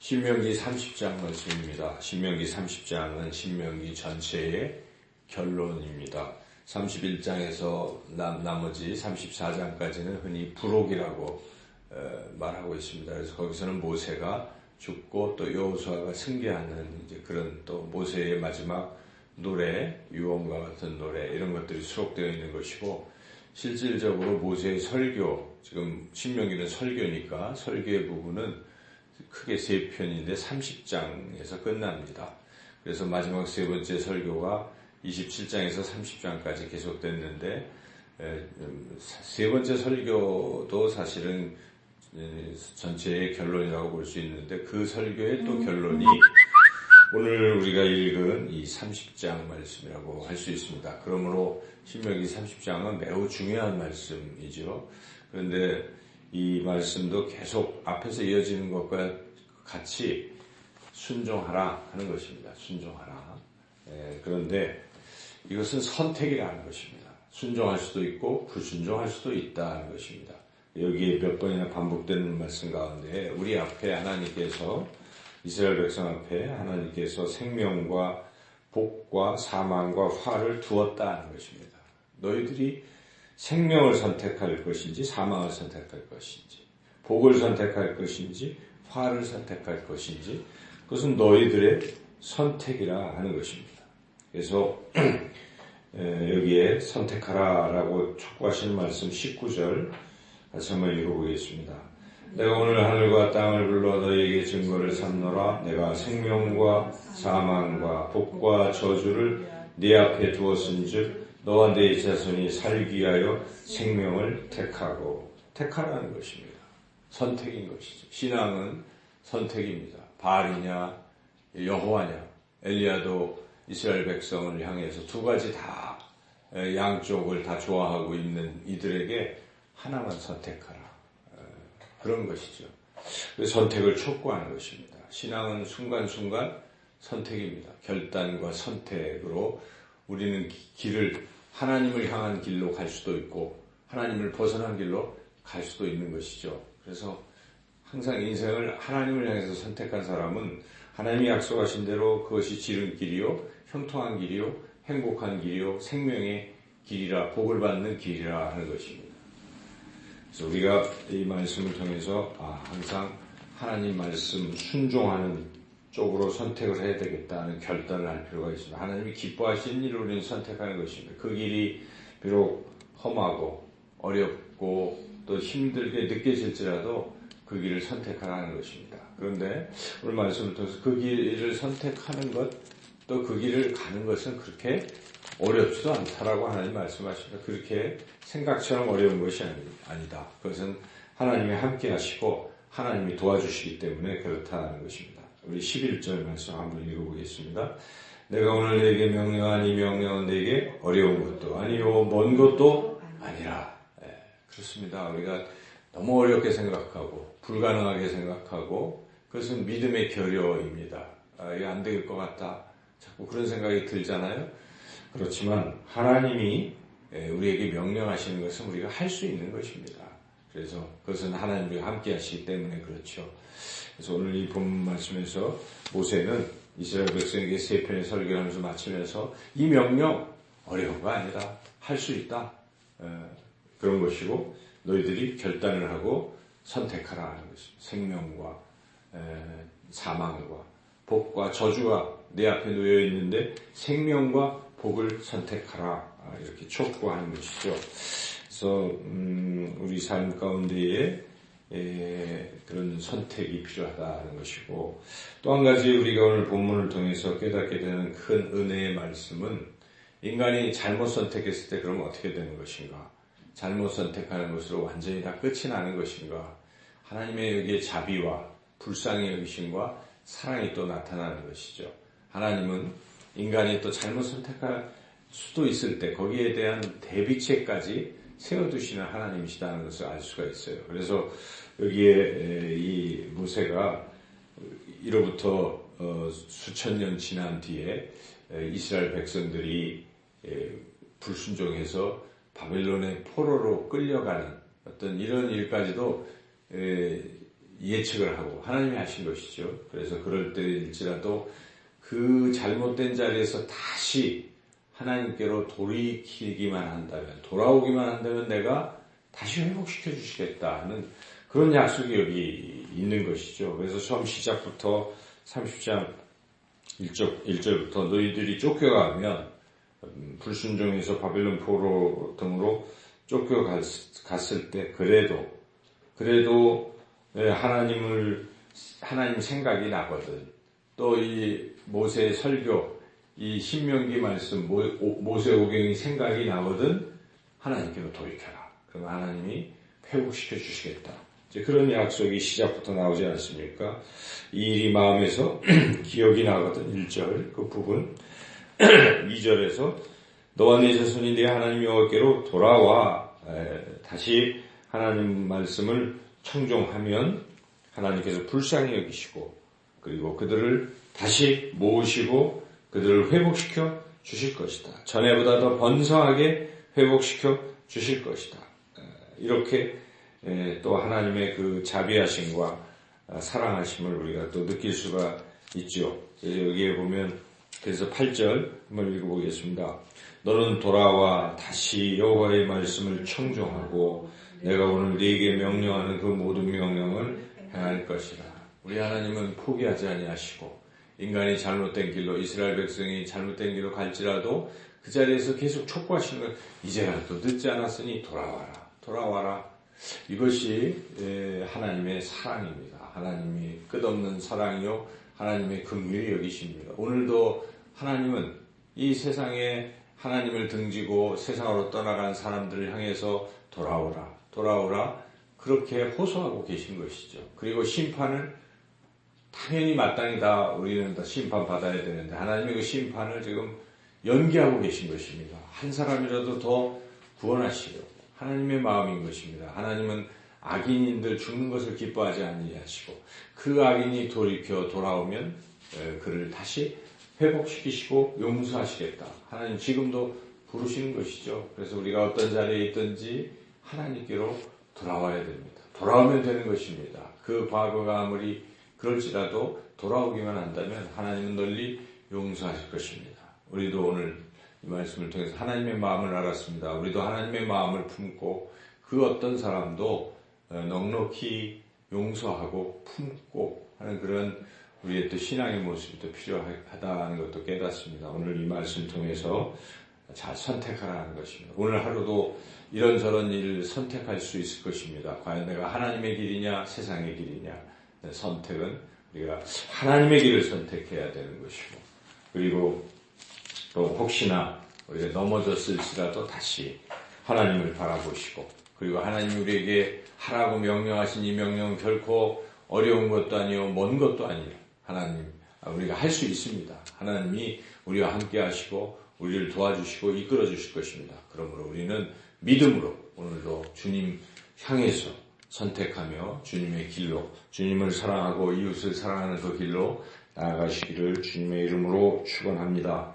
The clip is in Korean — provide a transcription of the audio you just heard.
신명기 30장 말씀입니다. 신명기 30장은 신명기 전체의 결론입니다. 31장에서 나머지 34장까지는 흔히 부록이라고 말하고 있습니다. 그래서 거기서는 모세가 죽고 또 여호수아가 승리하는 이제 그런 또 모세의 마지막 노래, 유언과 같은 노래 이런 것들이 수록되어 있는 것이고, 실질적으로 모세의 설교, 지금 신명기는 설교니까 설교의 부분은 크게 세 편인데 30장에서 끝납니다. 그래서 마지막 세 번째 설교가 27장에서 30장까지 계속됐는데, 세 번째 설교도 사실은 전체의 결론이라고 볼 수 있는데, 그 설교의 또 결론이 오늘 우리가 읽은 이 30장 말씀이라고 할 수 있습니다. 그러므로 신명기 30장은 매우 중요한 말씀이죠. 그런데 이 말씀도 계속 앞에서 이어지는 것과 같이 순종하라 하는 것입니다. 순종하라. 그런데 이것은 선택이라는 것입니다. 순종할 수도 있고 불순종할 수도 있다는 것입니다. 여기에 몇 번이나 반복되는 말씀 가운데 우리 앞에 하나님께서, 이스라엘 백성 앞에 하나님께서 생명과 복과 사망과 화를 두었다는 것입니다. 너희들이 생명을 선택할 것인지 사망을 선택할 것인지, 복을 선택할 것인지 화를 선택할 것인지, 그것은 너희들의 선택이라 하는 것입니다. 그래서 여기에 선택하라라고 촉구하시는 말씀 19절 다시 한번 읽어보겠습니다. 내가 오늘 하늘과 땅을 불러 너희에게 증거를 삼노라. 내가 생명과 사망과 복과 저주를 네 앞에 두었은즉 너와 네 자손이 살기 위하여 생명을 택하라는 것입니다. 선택인 것이죠. 신앙은 선택입니다. 바알이냐 여호와냐. 엘리야도 이스라엘 백성을 향해서 두 가지 다, 양쪽을 다 좋아하고 있는 이들에게 하나만 선택하라, 그런 것이죠. 선택을 촉구하는 것입니다. 신앙은 순간순간 선택입니다. 결단과 선택으로 우리는 길을 하나님을 향한 길로 갈 수도 있고 하나님을 벗어난 길로 갈 수도 있는 것이죠. 그래서 항상 인생을 하나님을 향해서 선택한 사람은 하나님이 약속하신 대로 그것이 지름길이요, 형통한 길이요, 행복한 길이요, 생명의 길이라, 복을 받는 길이라 하는 것입니다. 그래서 우리가 이 말씀을 통해서 항상 하나님 말씀 순종하는 쪽으로 선택을 해야 되겠다는 결단을 할 필요가 있습니다. 하나님이 기뻐하시는 일을 우리는 선택하는 것입니다. 그 길이 비록 험하고 어렵고 또 힘들게 느껴질지라도 그 길을 선택하라는 것입니다. 그런데 오늘 말씀을 통해서 그 길을 선택하는 것, 또 그 길을 가는 것은 그렇게 어렵지도 않다라고 하나님 말씀하십니다. 그렇게 생각처럼 어려운 것이 아니다. 그것은 하나님이 함께 하시고 하나님이 도와주시기 때문에 그렇다는 것입니다. 우리 11절 말씀 한번 읽어보겠습니다. 내가 오늘 내게 명령한 이 명령은 내게 어려운 것도 아니요 먼 것도 아니라. 그렇습니다. 우리가 너무 어렵게 생각하고 불가능하게 생각하고 그것은 믿음의 결여입니다. 이게 안 될 것 같다. 자꾸 그런 생각이 들잖아요. 그렇지만 하나님이 우리에게 명령하시는 것은 우리가 할 수 있는 것입니다. 그래서 그것은 하나님이 함께 하시기 때문에 그렇죠. 그래서 오늘 이 본문 말씀에서 모세는 이스라엘 백성에게 세 편의 설교를 하면서 마치면서 이 명령 어려운 거 아니다. 할 수 있다. 그런 것이고 너희들이 결단을 하고 선택하라 하는 것입니다. 생명과 사망과 복과 저주가 내 앞에 놓여 있는데 생명과 복을 선택하라, 이렇게 촉구하는 것이죠. 그래서 우리 삶 가운데에 그런 선택이 필요하다는 것이고, 또 한 가지 우리가 오늘 본문을 통해서 깨닫게 되는 큰 은혜의 말씀은 인간이 잘못 선택했을 때 그러면 어떻게 되는 것인가? 잘못 선택하는 것으로 완전히 다 끝이 나는 것인가? 하나님의 여기에 자비와 불쌍히 여기심과 사랑이 또 나타나는 것이죠. 하나님은 인간이 또 잘못 선택할 수도 있을 때 거기에 대한 대비책까지 세워두시는 하나님이시다는 것을 알 수가 있어요. 그래서 여기에 이 모세가 이로부터 수천 년 지난 뒤에 이스라엘 백성들이 불순종해서 바벨론의 포로로 끌려가는 어떤 이런 일까지도 예측을 하고 하나님이 하신 것이죠. 그래서 그럴 때일지라도 그 잘못된 자리에서 다시 하나님께로 돌이키기만 한다면, 돌아오기만 한다면 내가 다시 회복시켜 주시겠다 하는 그런 약속이 여기 있는 것이죠. 그래서 처음 시작부터 30장 1절부터 너희들이 쫓겨가면 불순종에서 바벨론 포로 등으로 쫓겨갔을 때 그래도 하나님 생각이 나거든. 또 이 모세의 설교, 이 신명기 말씀, 모세오경이 생각이 나거든. 하나님께로 돌이켜라. 그럼 하나님이 회복시켜 주시겠다. 이제 그런 약속이 시작부터 나오지 않습니까? 이 일이 마음에서 기억이 나거든. 1절 그 부분 2절에서 너와 네 자손이 네 하나님 여호와께로 돌아와 다시 하나님 말씀을 청종하면 하나님께서 불쌍히 여기시고 그리고 그들을 다시 모으시고 그들을 회복시켜 주실 것이다. 전에보다 더 번성하게 회복시켜 주실 것이다. 이렇게 또 하나님의 그 자비하심과 사랑하심을 우리가 또 느낄 수가 있죠. 여기에 보면 그래서 8절 한번 읽어보겠습니다. 너는 돌아와 다시 여호와의 말씀을 청종하고 내가 오늘 네게 명령하는 그 모든 명령을 행할 것이라. 우리 하나님은 포기하지 아니하시고 인간이 잘못된 길로 이스라엘 백성이 잘못된 길로 갈지라도 그 자리에서 계속 촉구하시는 것 이제라도 늦지 않았으니 돌아와라. 이것이 하나님의 사랑입니다. 하나님이 끝없는 사랑이요 하나님의 긍휼히 여기십니다. 오늘도 하나님은 이 세상에 하나님을 등지고 세상으로 떠나간 사람들을 향해서 돌아오라 그렇게 호소하고 계신 것이죠. 그리고 심판을 당연히 마땅히 우리는 다 심판받아야 되는데 하나님이 그 심판을 지금 연기하고 계신 것입니다. 한 사람이라도 더 구원하시려고 하나님의 마음인 것입니다. 하나님은 악인인들 죽는 것을 기뻐하지 아니하시고 그 악인이 돌아오면 그를 다시 회복시키시고 용서하시겠다. 하나님 지금도 부르시는 것이죠. 그래서 우리가 어떤 자리에 있든지 하나님께로 돌아와야 됩니다. 돌아오면 되는 것입니다. 그 과거가 아무리 그럴지라도 돌아오기만 한다면 하나님은 널리 용서하실 것입니다. 우리도 오늘 이 말씀을 통해서 하나님의 마음을 알았습니다. 우리도 하나님의 마음을 품고 그 어떤 사람도 넉넉히 용서하고 품고 하는 그런 우리의 또 신앙의 모습이 또 필요하다는 것도 깨닫습니다. 오늘 이 말씀 통해서 잘 선택하라는 것입니다. 오늘 하루도 이런저런 일을 선택할 수 있을 것입니다. 과연 내가 하나님의 길이냐 세상의 길이냐 선택은 우리가 하나님의 길을 선택해야 되는 것이고 그리고 또 혹시나 우리가 넘어졌을지라도 다시 하나님을 바라보시고 그리고 하나님 우리에게 하라고 명령하신 이 명령은 결코 어려운 것도 아니요 먼 것도 아니에요. 하나님 우리가 할 수 있습니다. 하나님이 우리와 함께 하시고 우리를 도와주시고 이끌어 주실 것입니다. 그러므로 우리는 믿음으로 오늘도 주님 향해서 선택하며 주님의 길로 주님을 사랑하고 이웃을 사랑하는 그 길로 나아가시기를 주님의 이름으로 축원합니다.